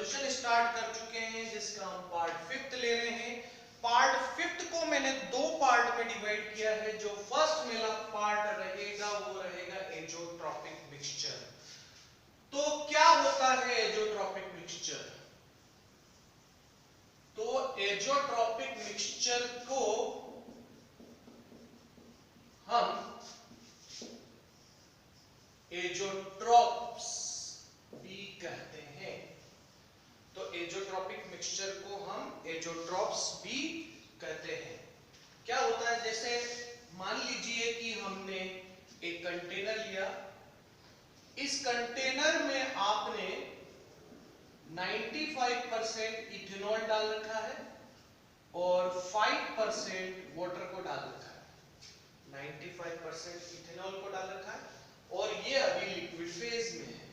Solution start कर चुके हैं जिसका हम पार्ट 5 ले रहे हैं। पार्ट 5 को मैंने दो पार्ट में डिवाइड किया है। जो फर्स्ट मेरा पार्ट रहेगा वो रहेगा एजोट्रॉपिक मिक्सचर। तो क्या होता है एजोट्रॉपिक मिक्सचर? तो एजोट्रॉपिक मिक्सचर को हम एजोट्रॉप्स भी कहते हैं। तो एजोट्रॉपिक मिक्सचर को हम एजोट्रॉप्स भी कहते हैं। क्या होता है, जैसे मान लीजिए कि हमने एक कंटेनर लिया। इस कंटेनर में आपने 95% इथेनॉल डाल रखा है और 5% वाटर को डाल रखा है। 95% इथेनॉल को डाल रखा है और ये अभी लिक्विड फेज में है।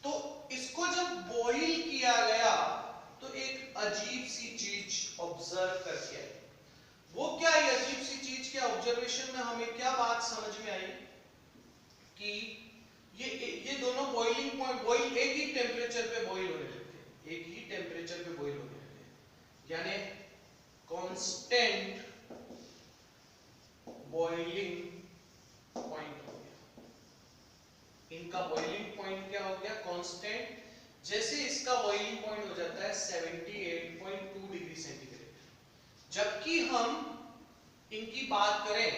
तो इसको जब बॉईल किया गया तो एक अजीब सी चीज ऑब्जर्व करके आई। वो क्या है अजीब सी चीज? क्या ऑब्जर्वेशन में हमें क्या बात समझ में आई कि ये दोनों बॉइलिंग पॉइंट बॉइल एक ही टेम्परेचर पे बॉईल होने लगते हैं। एक ही टेम्परेचर पे बॉईल होने लगते हैं, यानी कांस्टेंट बॉइलिंग पॉइंट हो गया। इनका बॉइलिंग पॉइंट क्या हो गया? कांस्टेंट। जैसे इसका बॉइलिंग पॉइंट हो जाता है 78.2 डिग्री सेंटीग्रेड, जबकि हम इनकी बात करें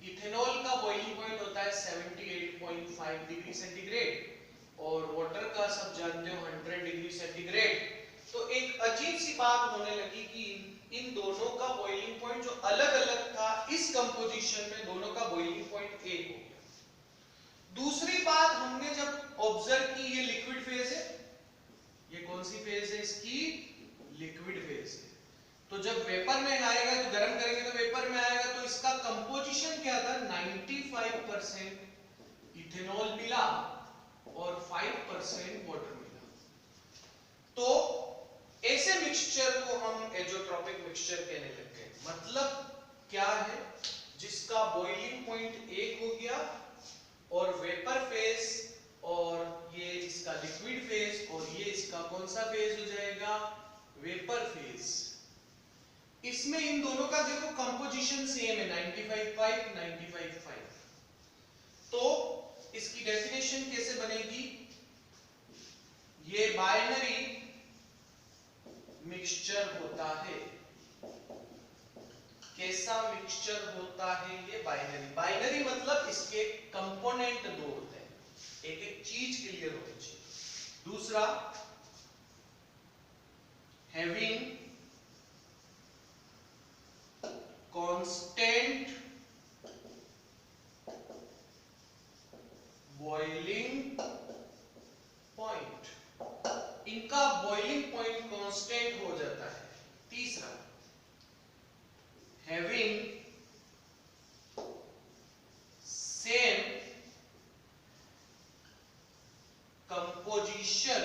इथेनॉल का बॉइलिंग पॉइंट होता है 78.5 डिग्री सेंटीग्रेड और वाटर का सब जानते हो 100 डिग्री सेंटीग्रेड। तो एक अजीब सी बात होने लगी कि इन दोनों का बॉइलिंग पॉइंट जो अलग अलग था, इस कंपोजिशन में दोनों का बॉइलिंग पॉइंट एक हो गया। दूसरी बात हमने जब ऑब्जर्व की, ये लिक्विड फेज है। ये कौन सी फेज है इसकी? लिक्विड फेज है। तो जब वेपर में आएगा तो गर्म करेंगे तो वेपर में आएगा, तो इसका कंपोजिशन क्या था? 95% इथेनॉल मिला और 5% वाटर मिला। तो ऐसे मिक्सचर को हम एजोट्रॉपिक मिक्सचर कहने लग गए। मतलब क्या है? जिसका बॉइलिंग पॉइंट एक हो गया और वेपर फेज और ये इसका लिक्विड फेज और ये इसका कौन सा फेज हो जाएगा? Vapour phase. इसमें इन दोनों का देखो कंपोजिशन सेम है, 95.5 95.5। तो इसकी डेफिनेशन कैसे बनेगी? ये बाइनरी मिक्सचर होता है। कैसा मिक्सचर होता है ये? बाइनरी। बाइनरी मतलब इसके कंपोनेंट दो होते हैं, एक एक चीज क्लियर होनी चाहिए। दूसरा, हैविंग कांस्टेंट बॉइलिंग पॉइंट। इनका बॉइलिंग पॉइंट कांस्टेंट हो जाता है। तीसरा, having same composition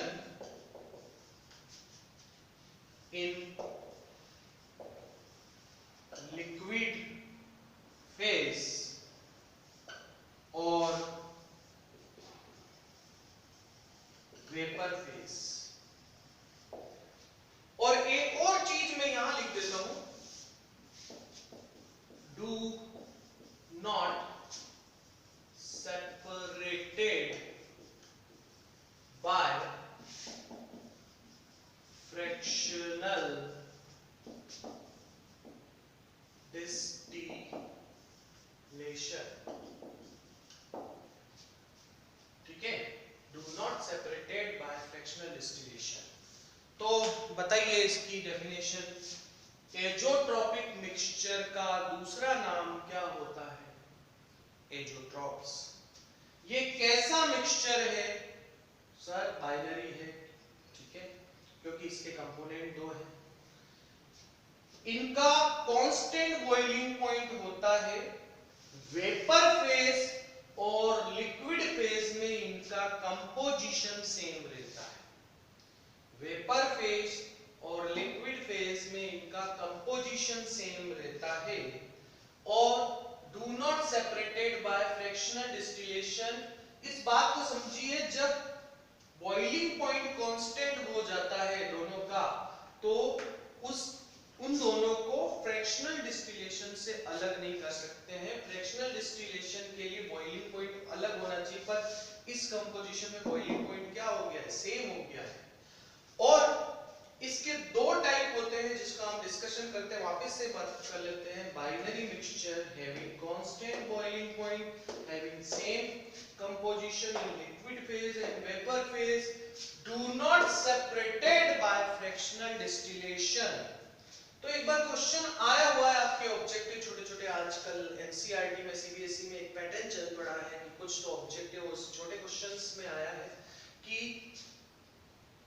in liquid phase और वेपर फेज। और एक और चीज मैं यहां लिख देता हूं, do not separated by fractional distillation. ठीक है, do not separated by fractional distillation. तो बताइए इसकी डेफिनेशन। एजोट्रॉपिक मिक्सचर का दूसरा नाम क्या होता है? एजोट्रॉप्स। ये कैसा मिक्सचर है? सर बाइनरी है। ठीक है, क्योंकि इसके कंपोनेंट दो हैं। इनका कांस्टेंट बॉइलिंग पॉइंट होता है वेपर फेज और लिक्विड फेज में इनका कंपोजिशन सेम रहता है। वेपर फेज और लिक्विड फेज में इनका कंपोजिशन सेम रहता है और do not separated by fractional distillation. इस बात को समझिए, जब बॉइलिंग पॉइंट कांस्टेंट हो जाता है दोनों का, तो उन दोनों को फ्रैक्शनल डिस्टिलेशन से अलग नहीं कर सकते हैं। फ्रैक्शनल डिस्टिलेशन के लिए बॉइलिंग पॉइंट अलग होना चाहिए, पर इस कंपोजिशन में बॉइलिंग पॉइंट क्या हो गया है, सेम हो गया है। और इसके दो टाइप होते हैं जिसका हम डिस्कशन करते हैं, वापस से बात कर लेते हैं। Binary mixture having constant boiling point, having same composition in liquid phase and vapour phase, do not separated by fractional distillation. तो एक बार क्वेश्चन आया हुआ है आपके ऑब्जेक्टिव, छोटे छोटे आजकल एनसीईआरटी में, सीबीएसई में एक पैटर्न चल पड़ा है कि कुछ तो ऑब्जेक्टिव उस छोटे क्वेश्चंस में आया है कि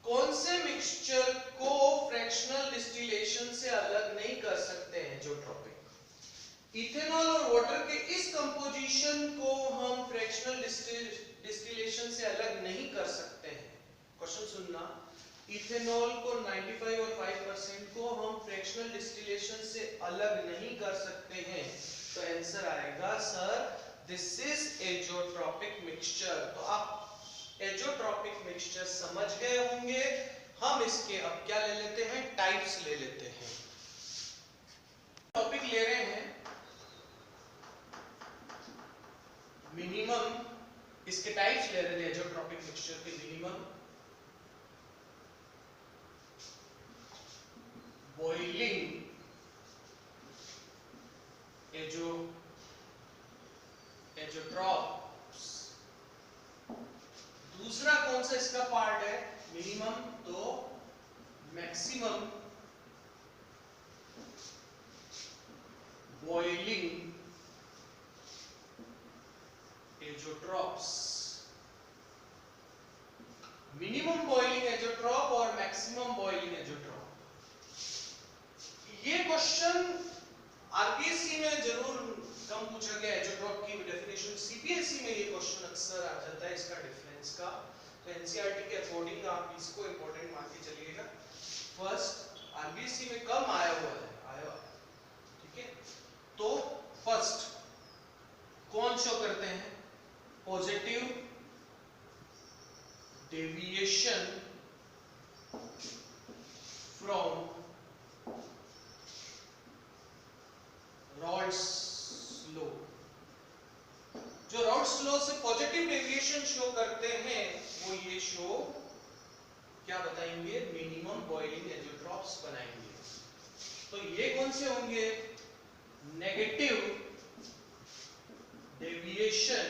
कौन से मिक्सचर को फ्रैक्शनल डिस्टिलेशन से अलग नहीं कर सकते हैं, इज़ोट्रॉपिक। इथेनॉल और वाटर के इस कंपोजिशन को हम फ्रैक्शनल डिस्टिलेशन से अलग नहीं कर सकते हैं। क्वेश्चन सुनना, इथेनॉल को 95 और 5% को हम फ्रैक्शनल डिस्टिलेशन से अलग नहीं कर सकते हैं, तो आंसर आएगा sir this is azeotropic mixture. तो आप एजोट्रॉपिक मिक्सचर समझ गए होंगे। हम इसके अब क्या ले लेते हैं, टाइप्स ले लेते हैं। टॉपिक ले रहे हैं मिनिमम, इसके टाइप्स ले रहे हैं एजोट्रॉपिक मिक्सचर के। Minimum, boiling azeotropes. दूसरा कौन सा इसका पार्ट है मिनिमम, तो maximum boiling azeotropes. Minimum boiling azeotrope और मैक्सिमम बॉइलिंग एजोट्रॉप। ये क्वेश्चन आरपीएससी में जरूर कम पूछा गया, एजोट्रॉप की डेफिनेशन। सीपीएससी में ये क्वेश्चन अक्सर आ जाता है इसका डिफरेंस का, तो एनसीईआरटी के अकॉर्डिंग आप इसको इंपॉर्टेंट मान के चलिएगा। फर्स्ट आरपीएससी में कम आया हुआ है, ठीक है। तो फर्स्ट कौन शो करते हैं, पॉजिटिव डेविएशन फ्रॉम रॉल्ड्स लॉ। जो रॉल्ड्स लॉ से पॉजिटिव डेविएशन शो करते हैं वो ये शो क्या बताएंगे, मिनिमम बॉइलिंग एजोट्रॉप्स बनाएंगे। तो ये कौन से होंगे, नेगेटिव डेविएशन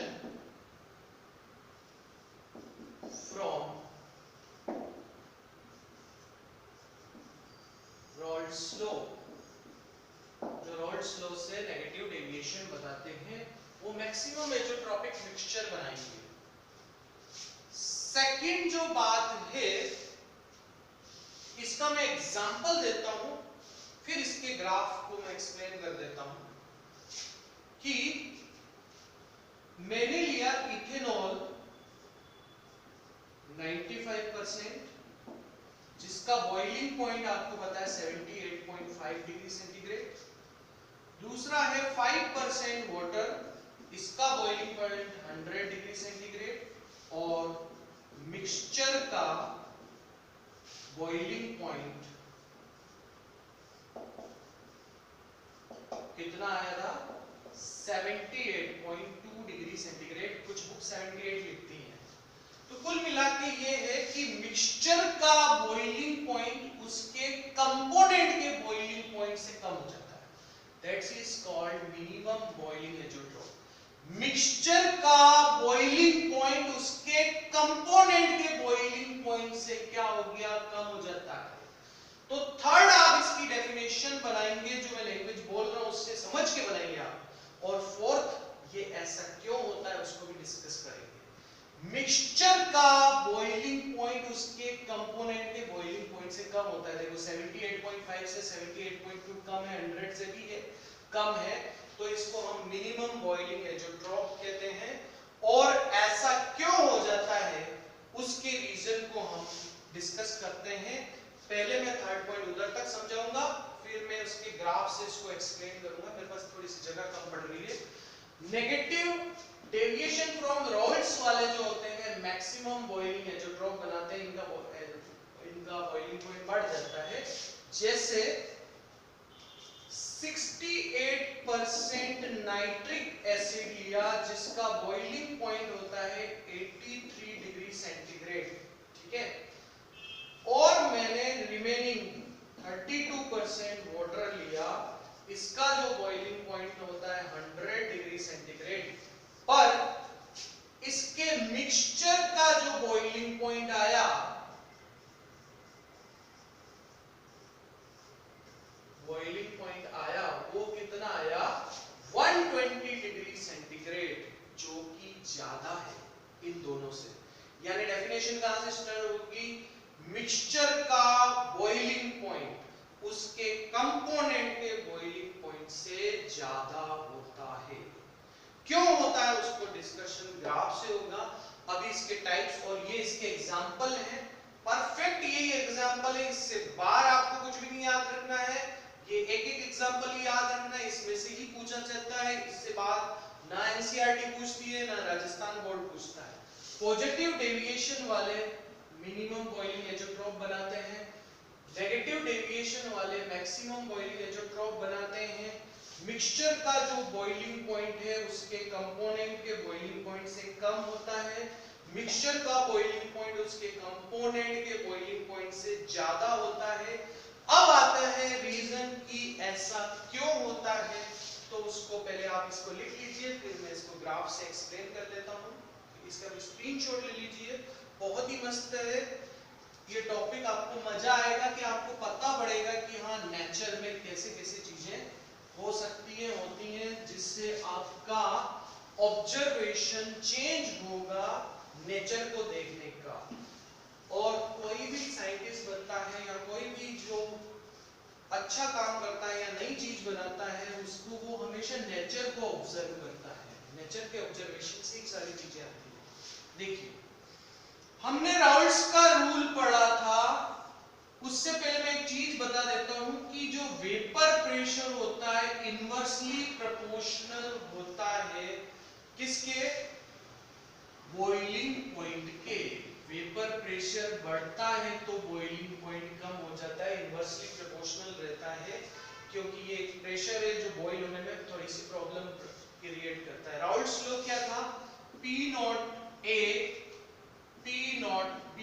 फ्रॉम रॉल्ड्स लॉ। जो रॉल्ड्स लॉ से नेगेटिव डेविएशन बताते हैं वो मैक्सिमम एजोट्रॉपिक मिक्सचर बनाएंगे। सेकंड जो बात है, इसका मैं एग्जांपल देता हूं, फिर इसके ग्राफ को मैं एक्सप्लेन कर देता हूं कि मैंने लिया इथेनॉल 95%, जिसका बॉइलिंग पॉइंट आपको पता है 78.5 डिग्री सेंटीग्रेड। दूसरा है 5% वाटर, इसका बॉइलिंग पॉइंट 100 डिग्री सेंटीग्रेड। और मिक्सचर का बॉइलिंग पॉइंट कितना आया था, 78.2 डिग्री सेंटीग्रेड। कुछ बुक 78 लिखती हैं। तो कुल मिला के ये है कि मिक्सचर का बॉइलिंग पॉइंट उसके कंपोनेंट के बॉइलिंग पॉइंट से कम हो जाता है, that is called minimum boiling azeotrope. Mixture का बॉइलिंग पॉइंट उसके कंपोनेंट के बॉइलिंग पॉइंट से क्या हो गया, कम हो जाता है। तो थर्ड आप इसकी डेफिनेशन बनाएंगे, जो मैं लैंग्वेज बोल रहा हूं उससे समझ के बनाएंगे आप। और फोर्थ, ये ऐसा क्यों होता है उसको भी डिस्कस करेंगे। मिक्सचर का बॉइलिंग पॉइंट उसके कंपोनेंट के बॉइलिंग पॉइंट से कम होता है। देखो 78.5 से 78.2 कम है, 100 से भी है कम है, तो इसको हम मिनिमम बॉइलिंग एजोट्रॉप कहते हैं। और ऐसा क्यों हो जाता है उसके रीजन को हम डिस्कस करते हैं। पहले मैं थर्ड पॉइंट उधर तक समझाऊंगा, फिर मैं उसके ग्राफ से इसको एक्सप्लेन करूंगा। मेरे पास थोड़ी सी जगह कम पड़ रही है। नेगेटिव डेविएशन फ्रॉम रॉल्ड्स वाले जो होते हैं मैक्सिमम बॉइलिंग एज़ोट्रॉप बनाते हैं, इनका बॉइलिंग पॉइंट बढ़ जाता है। जैसे 68% नाइट्रिक एसिड लिया जिसका बॉइलिंग पॉइंट होता है 83 डिग्री सेंटीग्रेड, ठीक है, और मैंने रिमेनिंग 32% वाटर लिया, इसका जो बॉइलिंग पॉइंट होता है 100 डिग्री सेंटीग्रेड, पर इसके मिक्सचर का जो बॉइलिंग पॉइंट आया वो कितना आया 120 डिग्री सेंटीग्रेड, जो कि ज्यादा है इन दोनों से। यानी डेफिनेशन कहां से स्टार्ट होगी, मिक्सचर का बॉइलिंग पॉइंट उसके कंपोनेंट के बॉइलिंग पॉइंट से ज्यादा होता है। क्यों होता है उसको डिस्कशन ग्राफ से होगा। अभी इसके टाइप्स और ये इसके एग्जांपल हैं, परफेक्ट यही एग्जांपल है, इससे बाहर आपको कुछ भी नहीं याद रखना है, ये एक एक एग्जांपल ही याद रखना है, इसमें से ही पूछा जाता है, इससे बाहर ना एनसीईआरटी पूछती है ना राजस्थान बोर्ड पूछता है। पॉजिटिव डेविएशन वाले मिनिमम बॉइलिंग एज़ोट्रॉप बनाते हैं, नेगेटिव डेविएशन वाले मैक्सिमम बॉइलिंग एज़ोट्रॉप बनाते हैं। मिक्सचर का जो बॉइलिंग पॉइंट है उसके कंपोनेंट के बॉइलिंग पॉइंट से कम होता है, मिक्सचर का बॉइलिंग पॉइंट उसके कंपोनेंट के बॉइलिंग पॉइंट से ज्यादा होता है। अब आता है रीजन कि ऐसा क्यों होता है, तो उसको पहले आप इसको लिख लीजिए, फिर मैं इसको ग्राफ से एक्सप्लेन कर देता हूं। इसका भी स्क्रीनशॉट ले लीजिए, बहुत ही मस्त है ये टॉपिक, आपको मजा आएगा कि आपको पता पड़ेगा कि हाँ नेचर में कैसे कैसे चीजें हो सकती हैं, होती हैं, जिससे आपका ऑब्जर्वेशन चेंज होगा नेचर को देखने का। और कोई भी साइंटिस्ट बनता है या कोई भी जो अच्छा काम करता है या नई चीज बनाता है, उसको वो हमेशा नेचर को ऑब्जर्व करता है, नेचर के ऑब्जर्वेशन से ही सारी चीजें आती हैं। देखिए हमने राउल्ट्स का रूल पढ़ा था, उससे पहले मैं एक चीज बता देता हूं कि जो वेपर प्रेशर होता है इनवर्सली प्रोपोर्शनल होता है किसके, बॉइलिंग पॉइंट के। वेपर प्रेशर बढ़ता है तो बॉइलिंग पॉइंट कम हो जाता है, इनवर्सली प्रोपोर्शनल रहता है, क्योंकि ये एक प्रेशर है जो बॉइल होने में थोड़ी सी प्रॉब्लम क्रिएट करता है। राउल्ट्स लॉ क्या था, P not A P not B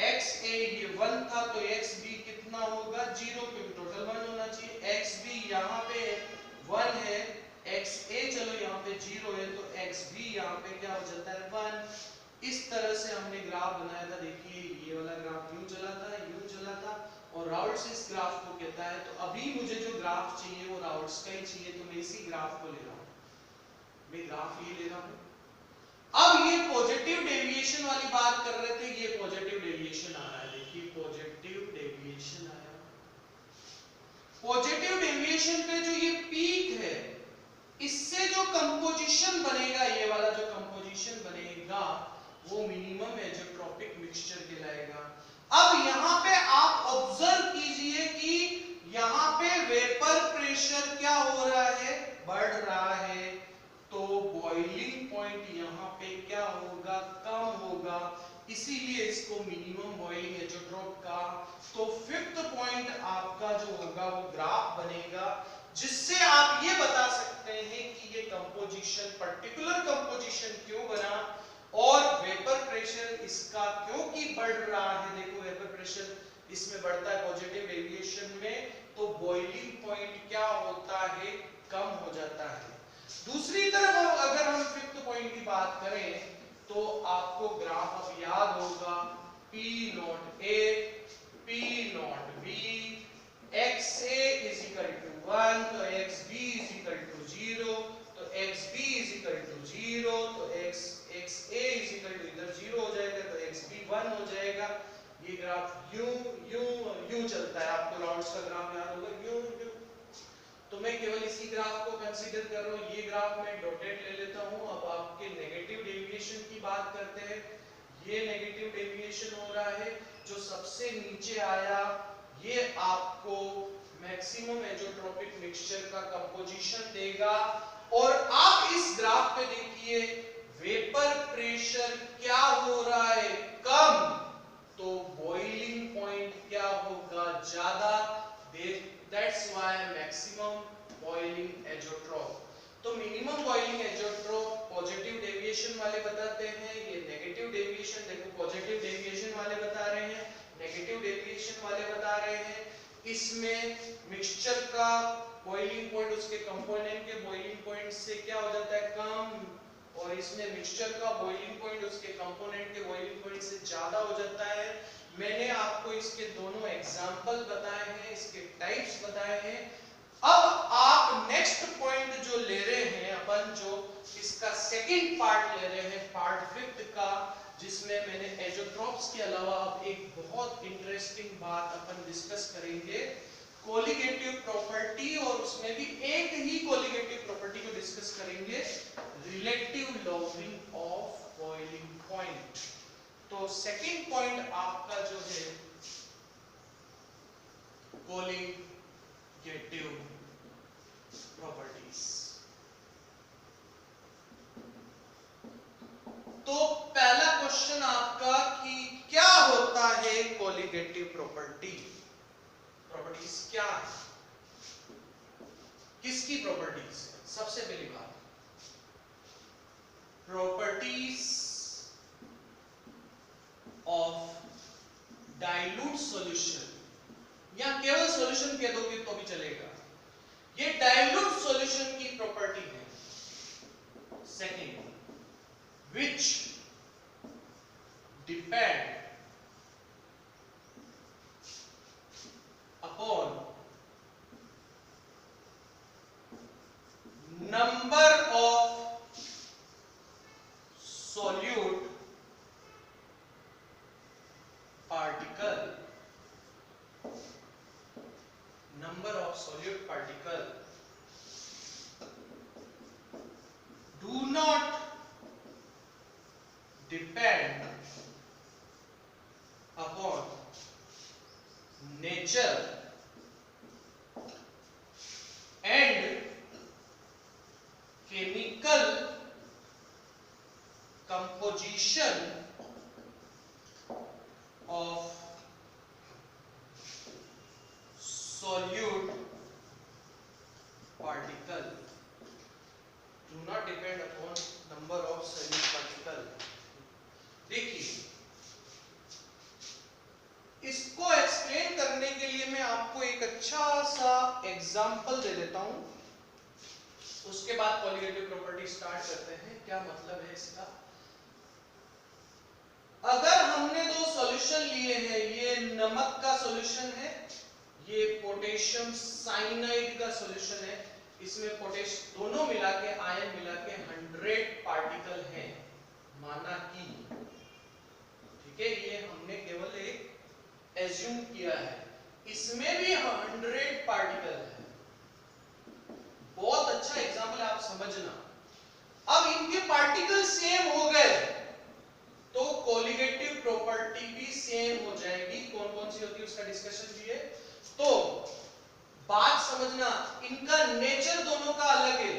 XA ये 1 था तो XB कितना होगा 0, क्योंकि टोटल 1 होना चाहिए। XB यहाँ पे 1 है, XA चलो यहाँ पे 0 है तो XB यहाँ पे क्या हो जाता है 1। इस तरह से हमने ग्राफ बनाया था, देखिए ये वाला ग्राफ यूं चला था और राउल्ट्स इस ग्राफ को कहता है। तो अभी मुझे जो ग्राफ चाहिए वो राउल्ट्स का ही चाहिए, तो मैं इसी ग्राफ को ले रहा हूँ, मैं ग्राफ ये ले रहा हूँ। अब ये पॉजिटिव डेविएशन वाली बात कर रहे थे, ये पॉजिटिव डेविएशन आ रहा है, देखिए पॉजिटिव डेविएशन आया। पॉजिटिव डेविएशन पे जो ये पीक है, इससे जो कंपोजिशन बनेगा, ये वाला जो कंपोजिशन बनेगा वो मिनिमम एज़ोट्रॉपिक मिक्सचर कहलाएगा। अब यहाँ पे आप ऑब्जर्व कीजिए कि यहाँ पे वेपर प्रेशर क्या हो रहा है, बढ़ रहा है, तो बॉइलिंग पॉइंट यहाँ पे क्या होगा, कम होगा, इसीलिए इसको मिनिमम बॉइलिंग एज़ोट्रॉप का। तो फिफ्थ पॉइंट आपका जो होगा वो ग्राफ बनेगा, जिससे आप ये बता सकते हैं कि ये कंपोजिशन, पर्टिकुलर कंपोजिशन क्यों बना और वेपर प्रेशर इसका क्योंकि बढ़ रहा है। देखो वेपर प्रेशर इसमें बढ़ता है पॉजिटिव डेविएशन में, तो बॉइलिंग पॉइंट क्या होता है, कम हो जाता है। दूसरी तरफ अगर हम फिफ्थ पॉइंट की बात करें तो आपको ग्राफ अब याद होगा, P not A P not B XA is equal to 1 तो XB is equal to 0 तो XB is equal to 0 तो XA is equal to इधर 0 हो जाएगा तो XB 1 हो जाएगा। ये ग्राफ यूं चलता है, आपको राउल्ट्स का ग्राफ याद होगा यूं। तो मैं केवल इसी ग्राफ को कंसीडर कर रहा हूं, ये ग्राफ मैं डॉटेड ले लेता हूं। अब आपके नेगेटिव डेविएशन की बात करते हैं, ये नेगेटिव डेविएशन हो रहा है, जो सबसे नीचे आया ये आपको मैक्सिमम एज़ोट्रॉपिक मिक्सचर का कंपोजिशन देगा। और आप इस ग्राफ पे देखिए वेपर प्रेशर टेम्परेचर क्या हो रहा है, कम, तो बॉइलिंग पॉइंट क्या होगा, ज्यादा। That's why maximum boiling azeotrope. तो minimum boiling azeotrope positive deviation वाले बताते हैं, ये नेगेटिव डेविएशन, देखो पॉजिटिव डेविएशन वाले बता रहे हैं, नेगेटिव डेविएशन वाले बता रहे हैं। इसमें मिक्सचर का बॉइलिंग पॉइंट उसके कंपोनेंट के बॉइलिंग पॉइंट से क्या हो जाता है, कम, और इसमें मिक्सचर का बॉइलिंग पॉइंट उसके कंपोनेंट के बॉइलिंग पॉइंट से ज्यादा हो जाता है। मैंने आपको इसके दोनों एग्जांपल बताए हैं, इसके टाइप्स बताए हैं। अब आप नेक्स्ट पॉइंट जो ले रहे हैं अपन, जो इसका सेकंड पार्ट ले रहे हैं, पार्ट 5 का, जिसमें मैंने एजोट्रॉप्स के अलावा अब एक बहुत इंटरेस्टिंग बात अपन डिस्कस करेंगे, कोलिगेटिव प्रॉपर्टी, और उसमें भी एक ही कोलिगेटिव प्रॉपर्टी को डिस्कस करेंगे, relative logging off boiling point. तो सेकंड पॉइंट आपका जो है कोलिगेटिव प्रॉपर्टीज। तो पहला क्वेश्चन आपका कि क्या होता है कोलिगेटिव प्रॉपर्टी, प्रॉपर्टीज क्या है, किसकी प्रॉपर्टीज? सबसे पहली बात, प्रॉपर्टीज ऑफ डाइल्यूट सॉल्यूशन, या केवल सॉल्यूशन कह दोगे तो भी चलेगा, ये डाइल्यूट सॉल्यूशन की प्रॉपर्टी है। Second, which depend upon number of solute particle, number of solute particle do not depend upon nature and chemical composition of solute particle, do not depend upon number of solute particle। देखिए, इसको explain करने के लिए मैं आपको एक अच्छा सा एग्जांपल दे देता हूं, उसके बाद कोलिगेटिव प्रॉपर्टी स्टार्ट करते हैं। क्या मतलब है इसका? अगर हमने दो सॉल्यूशन लिए हैं, ये नमक का सॉल्यूशन है, ये पोटेशियम साइनाइड का सॉल्यूशन है, इसमें पोटेश दोनों मिला के, आयन मिला के 100 पार्टिकल हैं, माना कि, ठीक है, ये हमने केवल एक एज्यूम किया है, इसमें भी 100 पार्टिकल है। बहुत अच्छा एग्जांपल है, आप समझना। अब इनके पार्टिकल सेम हो गए तो कोलिगेटिव प्रॉपर्टी भी सेम हो जाएगी। कौन कौन सी होती है उसका डिस्कशन भी है। तो बात समझना, इनका नेचर दोनों का अलग है।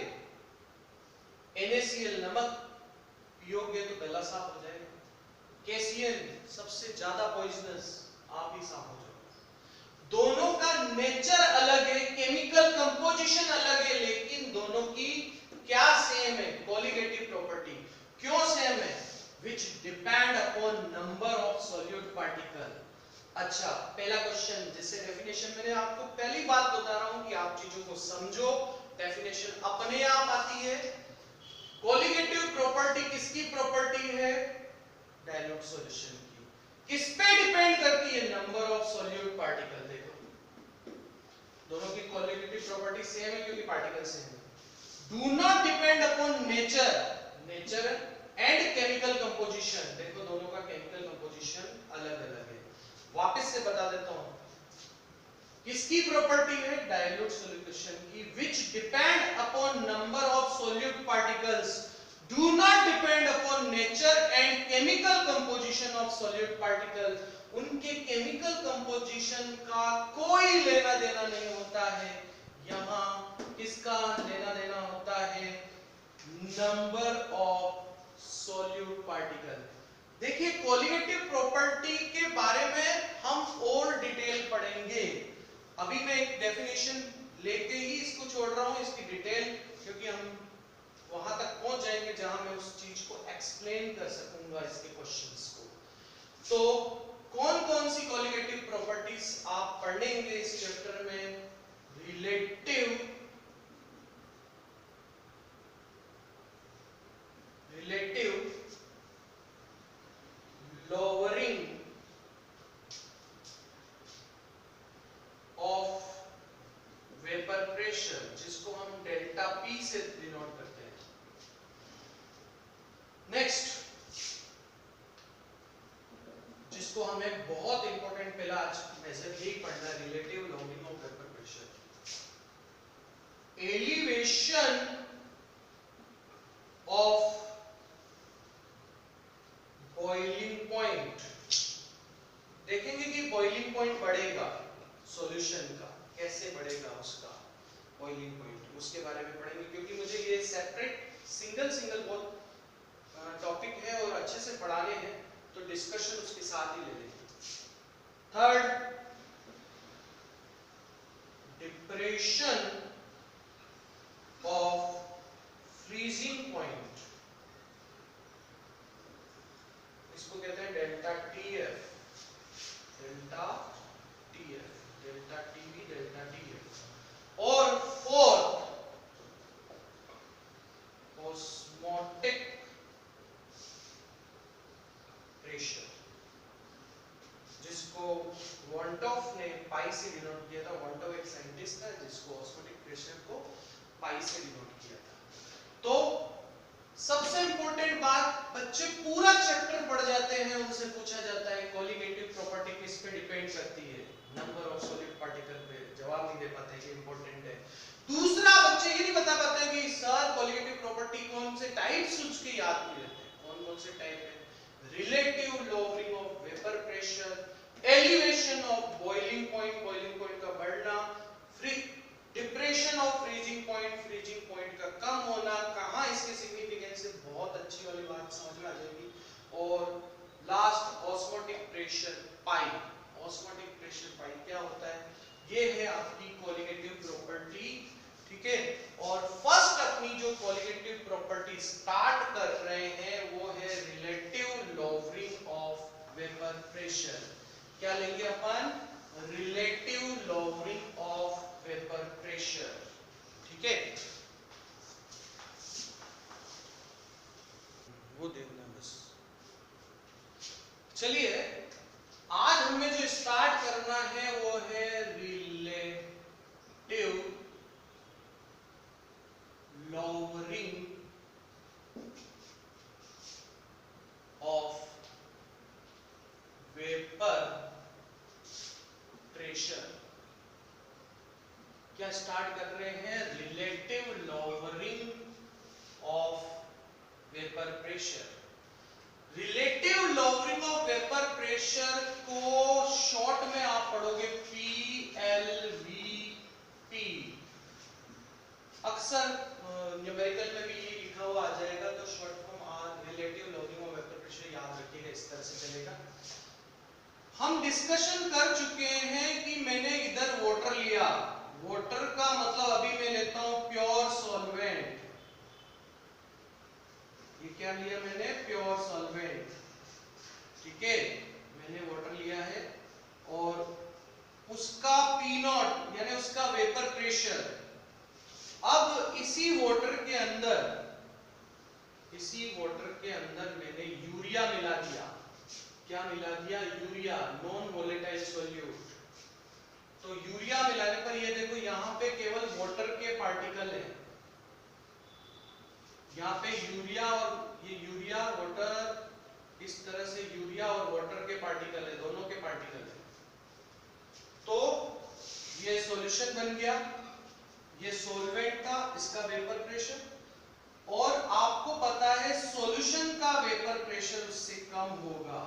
NaCl नमक पियोगे तो गला साफ हो जाएगा, KCl सबसे ज्यादा पॉइजनस, आप ही साफ हो जाओगे। दोनों का नेचर अलग है, केमिकल कंपोजिशन अलग है, लेकिन दोनों की क्या सेम है? Colligative property. क्यों सेम है? which depend upon number of solute particle। अच्छा, पहला क्वेश्चन, जिससे डेफिनेशन मैंने आपको पहली बात बता रहा हूं कि आप चीजों को समझो, डेफिनेशन अपने आप आती है। कोलिगेटिव प्रॉपर्टी किसकी प्रॉपर्टी है? डाइल्यूट सॉल्यूशन की। किस पे डिपेंड करती है? Number of solute particle. देखो, दोनों की कोलिगेटिव प्रॉपर्टी सेम है क्योंकि पार्टिकल सेम है। Do not depend upon nature, nature and chemical composition. देखो, दोनों का केमिकल कंपोजिशन अलग अलग है। वापस से बता देता हूं, किसकी प्रॉपर्टी है? डाइल्यूट सॉल्यूशन की। which depend upon number of solute particles, do not depend upon nature and chemical composition of solute particle। उनके केमिकल कंपोजिशन का कोई लेना देना नहीं होता है। यहां किसका लेना देना होता है? Number of solute particle. देखिए कोलिगेटिव प्रॉपर्टी के बारे में हम और डिटेल पढ़ेंगे। अभी मैं एक डेफिनेशन लेके ही इसको छोड़ रहा हूं, इसकी डिटेल, क्योंकि हम वहां तक पहुंच जाएंगे जहां मैं उस चीज को एक्सप्लेन कर सकूंगा इसके क्वेश्चंस को। तो कौन कौन सी कोलिगेटिव प्रॉपर्टीज आप पढ़ेंगे इस चैप्टर में? Relative lowering of vapor pressure, जिसको हम डेल्टा P से डिनोट करते हैं। नेक्स्ट, जिसको हमें बहुत इंपॉर्टेंट पहला आज मेजर यही पढ़ना है, relative lowering of vapour pressure. Elevation of boiling point. देखेंगे कि बॉइलिंग पॉइंट बढ़ेगा सॉल्यूशन का, कैसे बढ़ेगा उसका बॉइलिंग पॉइंट, उसके बारे में पढ़ेंगे, क्योंकि मुझे ये सेपरेट सिंगल बहुत टॉपिक है और अच्छे से पढ़ाने हैं, तो डिस्कशन उसके साथ ही ले लेंगे। Third, depression of freezing point, इसको कहते हैं delta TF, delta TF, delta TV, delta TF. और फोर्थ, ऑस्मोटिक प्रेशर, जिसको वॉन्टॉफ ने पाई से डिनोट किया था। वॉन्टॉफ एक साइंटिस्ट था जिसको ऑस्मोटिक प्रेशर को पाई से डिनोट किया था। तो सबसे इंपॉर्टेंट बात, बच्चे पूरा चैप्टर पढ़ जाते हैं, उनसे पूछा जाता है कोलिगेटिव प्रॉपर्टी किस पे डिपेंड करती है? नंबर ऑफ सॉलिड पार्टिकल पे। जवाब नहीं दे पाते, ये इंपॉर्टेंट है। दूसरा, बच्चे ये नहीं बता पाते कि सर कोलिगेटिव प्रॉपर्टी कौन से टाइप्स उसके याद नहीं रहते, कौन कौन से टाइप है? Relative lowering of vapour pressure, elevation of boiling point का बढ़ना, डिप्रेशन ऑफ फ्रीजिंग पॉइंट का कम होना, कहां इसके सिग्निफिकेंस है, बहुत अच्छी वाली बात समझ में आ जाएगी। और last, osmotic pressure pi. Osmotic pressure pi क्या होता है? ये है आपकी कोलिगेटिव प्रॉपर्टी, ठीक है। और फर्स्ट अपनी जो कोलिगेटिव प्रॉपर्टी स्टार्ट कर रहे हैं वो है relative lowering of vapour pressure. क्या लेंगे अपन? Relative lowering of vapour pressure, ठीक है। वो देखना बस। चलिए, आज हमें जो स्टार्ट करना है वो है relative lowering of vapor pressure। क्या स्टार्ट कर रहे हैं? Relative lowering of vapor pressure। Relative lowering of vapor pressure को शॉर्ट में आप पढ़ोगे PLVP। अक्सर न्यूमेरिकल में भी ये लिखा हुआ आ जाएगा, तो short form relative lowering of vapour pressure याद रखिएगा, इस तरह से चलेगा। हम डिस्कशन कर चुके हैं कि मैंने इधर वाटर लिया, वाटर का मतलब अभी मैं लेता हूं प्योर सॉल्वेंट। ये क्या लिया मैंने? प्योर सॉल्वेंट, ठीक है। मैंने वाटर लिया है और उसका P नॉट यानी उसका वेपर प्रेशर, अब इसी वाटर के अंदर मैंने यूरिया मिला दिया। क्या मिला दिया? Urea, non volatile solute. तो यूरिया मिलाने पर ये देखो यहां पे केवल वाटर के पार्टिकल हैं, यहां पे यूरिया और ये यूरिया वाटर, इस तरह से यूरिया और वाटर के पार्टिकल है, दोनों के पार्टिकल है। तो ये सॉल्यूशन बन गया, ये सॉल्वेंट था, इसका वेपर प्रेशर, और आपको पता है सॉल्यूशन का वेपर प्रेशर उससे कम होगा।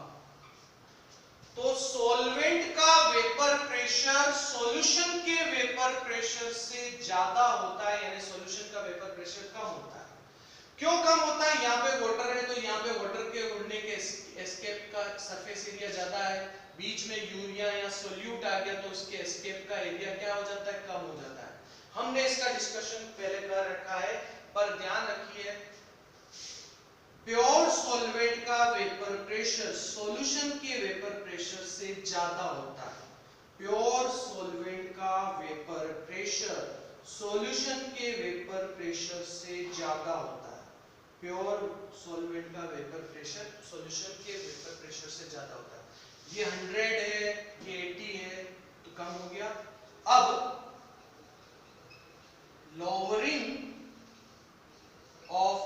तो सॉल्वेंट का वेपर प्रेशर सॉल्यूशन के वेपर प्रेशर से ज्यादा होता है, यानी सॉल्यूशन का वेपर प्रेशर कम होता है। क्यों कम होता है? यहाँ पे वाटर है तो यहाँ पे वाटर के उड़ने के एस्केप का सरफेस एरिया ज्यादा है, बीच में यूरिया या सोल्यूट आ गया तो उसके एस्केप का एरिया क्या हो जाता है? कम हो जाता है। हमने इसका डिस्कशन पहले कर रखा है, पर ध्यान रखिए प्योर सॉल्वेंट का वेपर प्रेशर सॉल्यूशन के वेपर प्रेशर से ज्यादा होता है। प्योर सॉल्वेंट का वेपर प्रेशर सॉल्यूशन के वेपर प्रेशर से ज्यादा होता है। प्योर सॉल्वेंट का वेपर प्रेशर सॉल्यूशन के वेपर प्रेशर से ज्यादा होता है। ये 100 है, ये 80 है, तो कम हो गया। अब लॉवरिंग ऑफ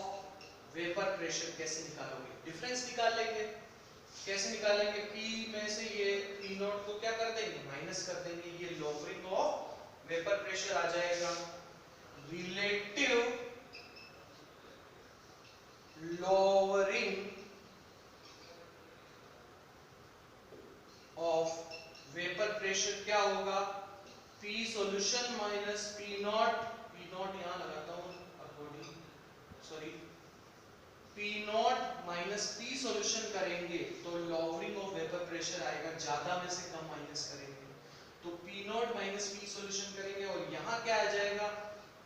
वेपर प्रेशर कैसे निकालोगे? डिफरेंस निकाल लेंगे। कैसे निकालेंगे? P में से ये P नॉट को क्या कर देंगे? माइनस कर देंगे। ये लॉवरिंग ऑफ वेपर प्रेशर आ जाएगा। Relative lowering of vapour pressure क्या होगा? P solution minus P not यहां लगाता हूं according, sorry, P not minus P solution करेंगे तो लॉवरिंग ऑफ वेपर प्रेशर आएगा, ज्यादा में से कम माइनस करेंगे तो P not minus P solution करेंगे और यहाँ क्या आ जाएगा?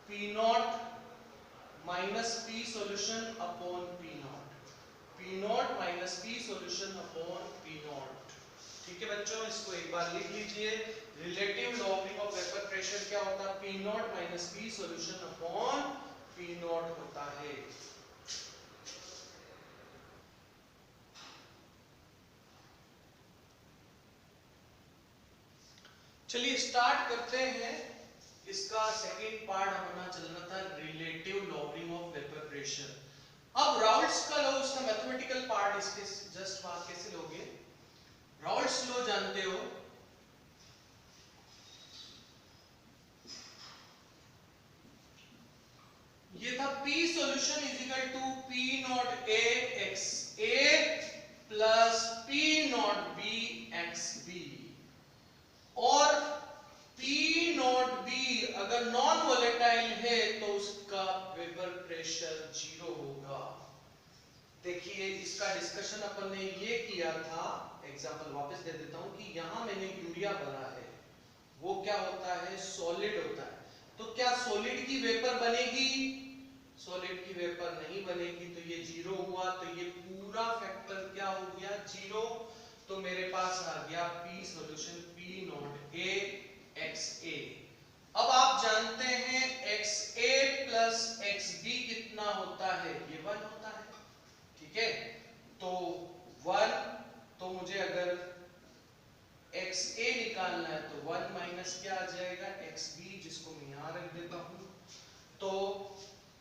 P not minus P solution upon P not, P not minus P solution upon P not. ठीक है बच्चों, इसको एक बार लिख लीजिए। Relative lowering of vapour pressure क्या होता है? P not minus P solution upon P not होता है। चलिए स्टार्ट करते हैं। इसका सेकेंड पार्ट हमारा चलना था relative lowering of vapour pressure. अब राउल्ट्स का लॉ, उसका मैथमेटिकल पार्ट, इसके जस्ट बात कैसे लोगे? राउल्ट्स लॉ जानते हो? ये था P solution is equal to P not A x A plus P not B x B, और P नॉट B अगर नॉन वोलेटाइल है तो उसका वेपर प्रेशर 0 होगा। देखिए इसका डिस्कशन अपन ने ये किया था, एग्जांपल वापस दे देता हूं कि यहां मैंने यूरिया भरा है, वो क्या होता है? सॉलिड होता है। तो क्या सॉलिड की वेपर बनेगी? सॉलिड की वेपर नहीं बनेगी, तो ये 0 हुआ, तो ये पूरा फैक्टर क्या हो गया? 0। तो मेरे पास आ गया P solution P not A x A। अब आप जानते हैं XA प्लस XB कितना होता है? ये 1 होता है। ठीक है, तो 1, तो मुझे अगर XA निकालना है तो 1 माइनस क्या आ जाएगा? XB, जिसको मैं यहां रख देता हूं। तो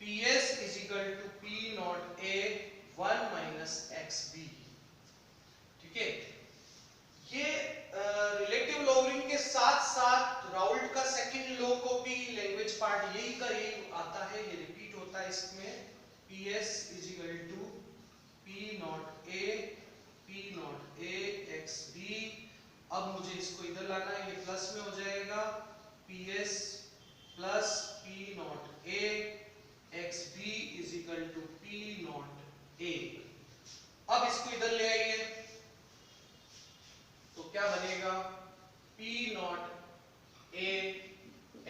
PS is equal to P not A 1 minus XB। ठीक है, ये रिलेटिव लॉवरिंग के साथ साथ राउल्ट का सेकंड लॉ को भी लैंग्वेज पार्ट यही का यही आता है, ये रिपीट होता है इसमें। PS is equal to P not A x B। अब मुझे इसको इधर लाना है, ये प्लस में हो जाएगा PS plus P not A x B is equal to P not A। अब इसको इधर ले आइए तो क्या बनेगा? P not A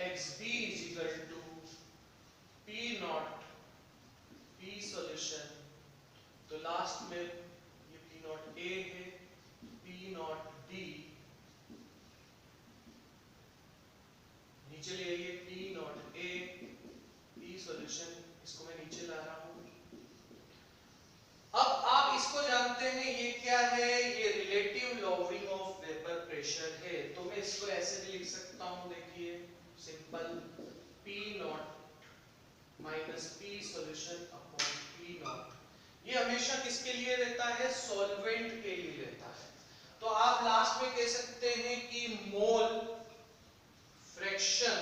x B is equal to P not P solution, तो लास्ट में ये P नॉट A है, P नॉट D नीचे ले आइए, P not A P solution, इसको मैं नीचे ला रहा हूं। अब आप इसको जानते हैं, ये क्या है? ये relative lowering of vapour pressure है, तो मैं इसको ऐसे भी लिख सकता हूं, देखिए simple, P not minus P solution upon P not. ये हमेशा किसके लिए रहता है? सॉल्वेंट के लिए रहता है। तो आप लास्ट में कह सकते हैं कि mole fraction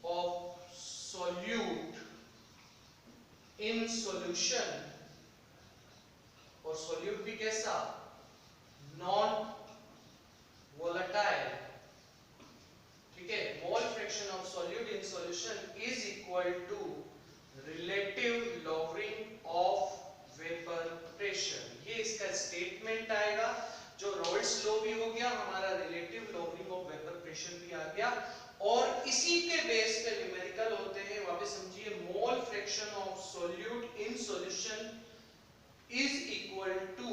of solute in solution, और सॉल्यूट भी कैसा? Non volatile. ठीक है, mole fraction of solute in solution is equal to relative lowering of vapour pressure, ये इसका स्टेटमेंट आएगा। जो रॉल्स लॉ भी हो गया, हमारा relative lowering of vapour pressure भी आ गया, और इसी के बेस पे न्यूमेरिकल होते हैं। वापस समझिए, mole fraction of solute in solution is equal to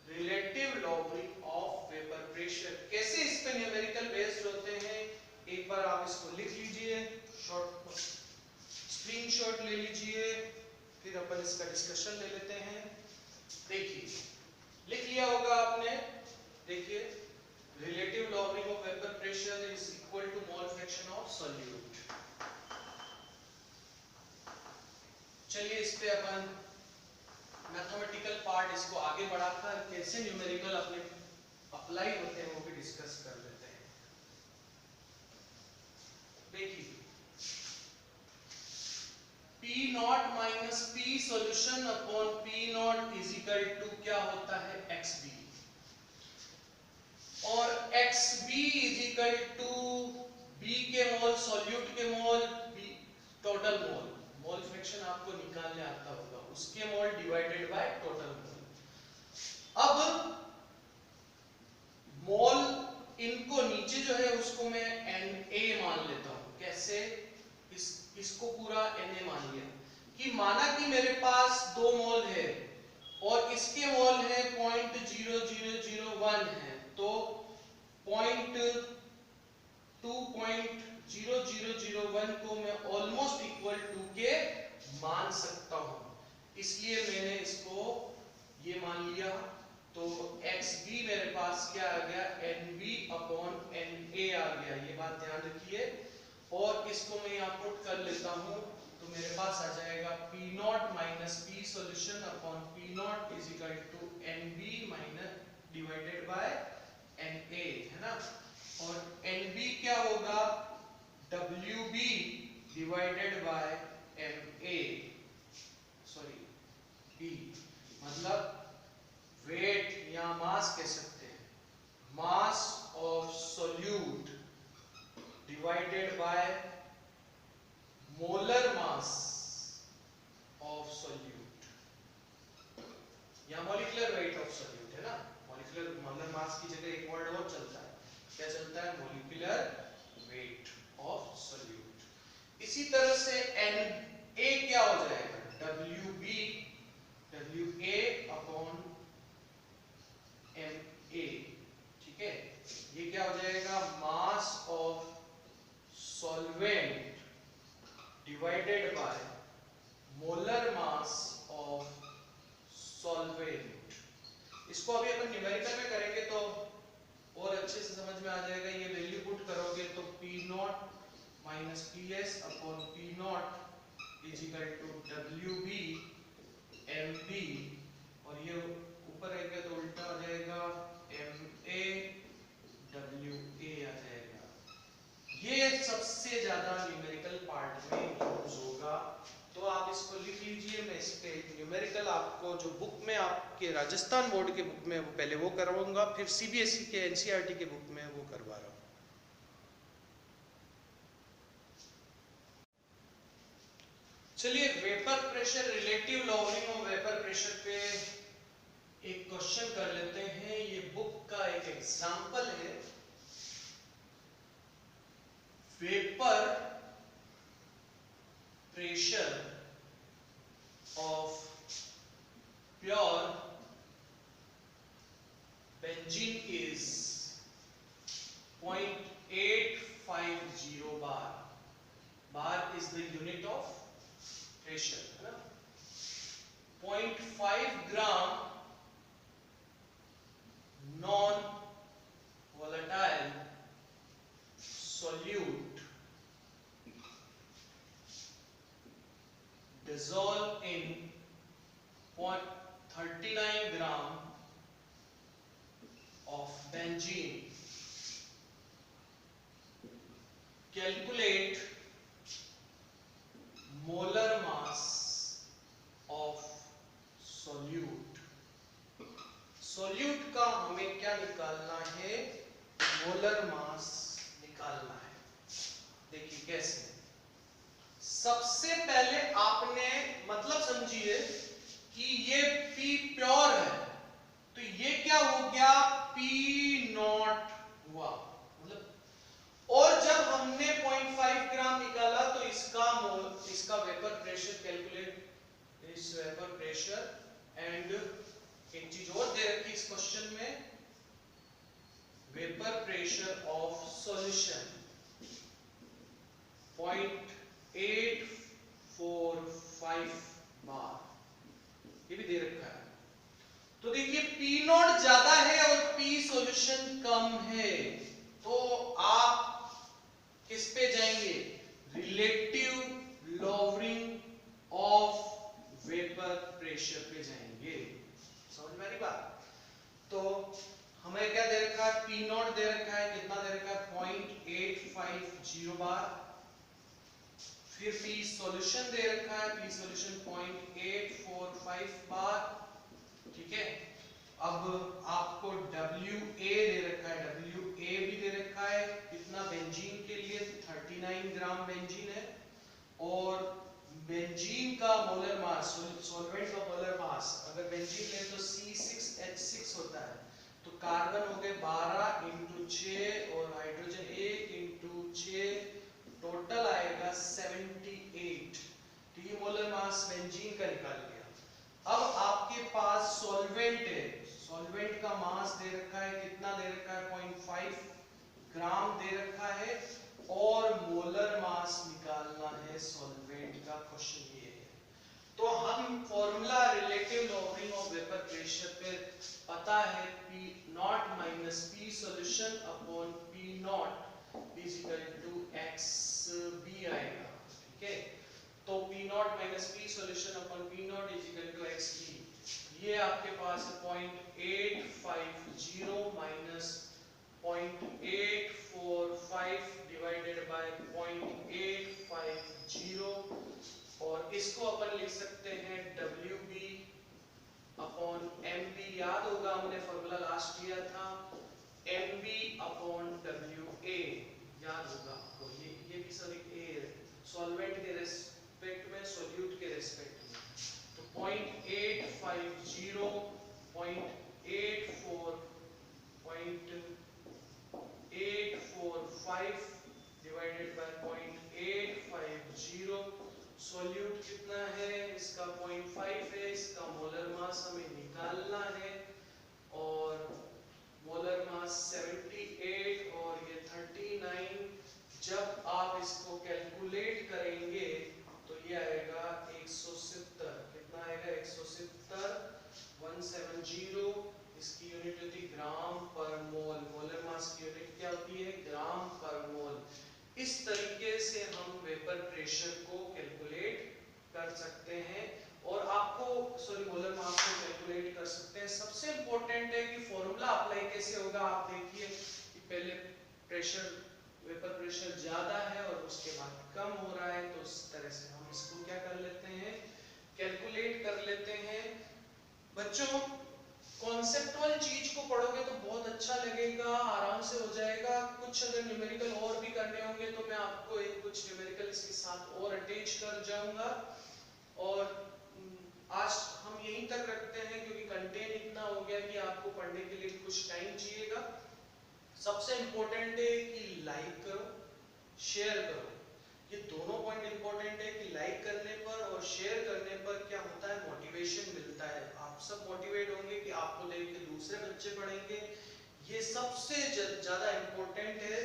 relative lowering of vapour pressure. कैसे इस पे न्यूमेरिकल बेस्ड होते हैं, एक बार आप इसको लिख लीजिए, शॉर्ट स्क्रीनशॉट ले लीजिए, फिर अपन इसका डिस्कशन ले लेते हैं। देखिए, लिख लिया होगा आपने। देखिए, relative lowering of vapour pressure is equal to mole fraction of solute. चलिए इस पे अपन मैथमेटिकल पार्ट इसको आगे बढ़ाकर कैसे न्यूमेरिकल अपने अप्लाई होते हैं वो भी डिस्कस कर लेते हैं। देखिए, P not minus P solution upon P not is equal to क्या होता है, XB, और XB is equal to B के मोल सॉल्यूट के mole, B total mole, mole fraction आपको निकालने आता होगा, उसके mole divided by total mole. अब मोल इनको नीचे जो है उसको मैं Na मान लेता हूं। कैसे, इसको पूरा Na मान लिया कि माना कि मेरे पास 2 मोल है और इसके मोल है 0.0001 है, तो 2.0001 को मैं ऑलमोस्ट इक्वल टू के मान सकता हूं, इसलिए मैंने इसको ये मान लिया। तो XB मेरे पास क्या आ गया, NB अपॉन Na आ गया, ये बात ध्यान रखिए। और इसको मैं यहाँ पुट कर लेता हूँ, तो मेरे पास आ जाएगा P not minus P solution upon P not is equal to NB minus divided by Na, है ना। और NB क्या होगा, WB divided by Ma, sorry B, मतलब वेट या मास कह सकते हैं, mass of solute divided by molar mass of solute, या मॉलिक्यूलर वेट ऑफ सॉल्यूट, है ना। मॉलिक्यूलर मोलर मास की जगह एक वर्ड और चलता है, क्या चलता है, मॉलिक्यूलर वेट ऑफ सॉल्यूट। इसी तरह से Na क्या हो जाएगा, WA अपॉन Ma, ठीक है। ये क्या हो जाएगा, mass of solvent divided by molar mass of solvent. इसको अभी अपन न्यूमेरिकल में करेंगे तो और अच्छे से समझ में आ जाएगा। ये वैल्यू पुट करोगे तो P not minus PS upon P not is equal to WB MB, और ये ऊपर रहेगा तो उल्टा हो जाएगा MA WA आ जाएगा। ये सबसे ज्यादा न्यूमेरिकल पार्ट में यूज होगा, तो आप इसको लिख लीजिए। मैं इस पे न्यूमेरिकल आपको जो बुक में आपके राजस्थान बोर्ड के बुक में वो पहले वो करवाऊंगा, फिर CBSE के NCERT के बुक में वो करवा रहा हूँ। चलिए, vapour pressure, relative lowering of vapour pressure पे एक क्वेश्चन कर लेते हैं। ये बुक का एक एग्जांपल है। Vapour pressure of pure benzene is 0.850 bar. Bar is the unit of pressure, है ना। 0.5 gram non volatile solute dissolve in 0.39 gram of benzene. Calculate molar mass of solute. solute का हमें क्या निकालना है, मोलर मास निकालना है। देखिए कैसे, सबसे पहले आपने मतलब समझिए कि ये P प्योर है, तो ये क्या हो गया, P नॉट हुआ मतलब, और जब हमने 0.5 ग्राम निकाला तो इसका वेपर प्रेशर कैलकुलेट, इस वेपर प्रेशर एंड एक चीज और दे रखी इस क्वेश्चन में, वेपर प्रेशर ऑफ सॉल्यूशन 0.845 बार, ये भी दे रखा है। तो देखिए P नॉट ज्यादा है और P सॉल्यूशन कम है, तो आप किस पे जाएंगे, relative lowering of vapour pressure पे जाएंगे। समझ में आ रही बात? तो हमें क्या दे रखा है, P नॉट दे रखा है, कितना दे रखा है 0.850 बार, फिर P सॉल्यूशन दे रखा है, P सॉल्यूशन 0.845 बार, ठीक है। अब आपको WA दे रखा है, WA भी दे रखा है, कितना बेंजीन के लिए 39 ग्राम बेंजीन है, और बेंजीन का मोलर मास, सॉल्वेंट का मोलर मास अगर बेंजीन ले तो C6H6 होता है, तो कार्बन हो गए 12 × 6 और हाइड्रोजन 1 × 6, टोटल आएगा 78, तो ये मोलर मास बेंजीन का निकाल लिया। अब आपके पास सॉल्वेंट है, सॉल्वेंट का मास दे रखा है, कितना दे रखा है 0.5 ग्राम दे रखा है, और मोलर मास निकालना है सॉल्वेंट का, क्वेश्चन ये है। तो हम formula relative lowering of vapour pressure पे पता है, P not minus P solution upon P not is equal to XB आएगा, ठीक है। तो P not minus P solution upon P not is equal to XB, ये आपके पास है 0.850 माइनस 0.845 डिवाइडेड बाय 0.850, और इसको अपन लिख सकते हैं WB अपॉन MB, याद होगा हमने फॉर्मूला लास्ट किया था, MB अपॉन WA, याद होगा आपको, ये भी सब एक सॉल्वेंट के रेस्पेक्ट में, सॉल्यूट के रेस्पेक्ट में, तो 0.850 0.845 डिवाइडेड बाय 0.850, सॉल्यूट कितना है, इसका 0.5 है, इसका मोलर मास हमें निकालना है, और मोलर मास 78 और ये 39, जब आप इसको कैलकुलेट करेंगे तो ये आएगा 170, कितना आएगा 170, 170, इसकी यूनिट होती है ग्राम पर मोल, मोलर मास की यूनिट क्या होती है, ग्राम पर मोल। इस तरीके से हम वेपर प्रेशर को कैलकुलेट कर सकते हैं, और आपको मोलर मास को कैलकुलेट कर सकते हैं। सबसे इंपॉर्टेंट है कि फॉर्मूला अप्लाई कैसे होगा, आप देखिए कि पहले प्रेशर, वेपर प्रेशर ज्यादा है और उसके बाद कम हो रहा है, तो उस तरह से हम इसको क्या कर लेते हैं, कैलकुलेट कर लेते हैं। बच्चों कॉन्सेप्चुअल चीज को पढ़ोगे तो बहुत अच्छा लगेगा, आराम से हो जाएगा। कुछ अगर न्यूमेरिकल और भी करने होंगे तो मैं आपको कुछ न्यूमेरिकल इसके साथ और अटैच कर जाऊंगा, और आज हम यहीं तक रखते हैं क्योंकि कंटेंट इतना हो गया कि आपको पढ़ने के लिए कुछ टाइम चाहिएगा। सबसे इंपॉर्टेंट है कि लाइक करो, शेयर करो, ये दोनों पॉइंट इंपॉर्टेंट है कि लाइक करने पर और शेयर करने पर क्या होता है, मोटिवेशन मिलता है, आप सब मोटिवेट होंगे कि आपको देख के दूसरे बच्चे पढ़ेंगे, ये सबसे ज्यादा इंपॉर्टेंट है।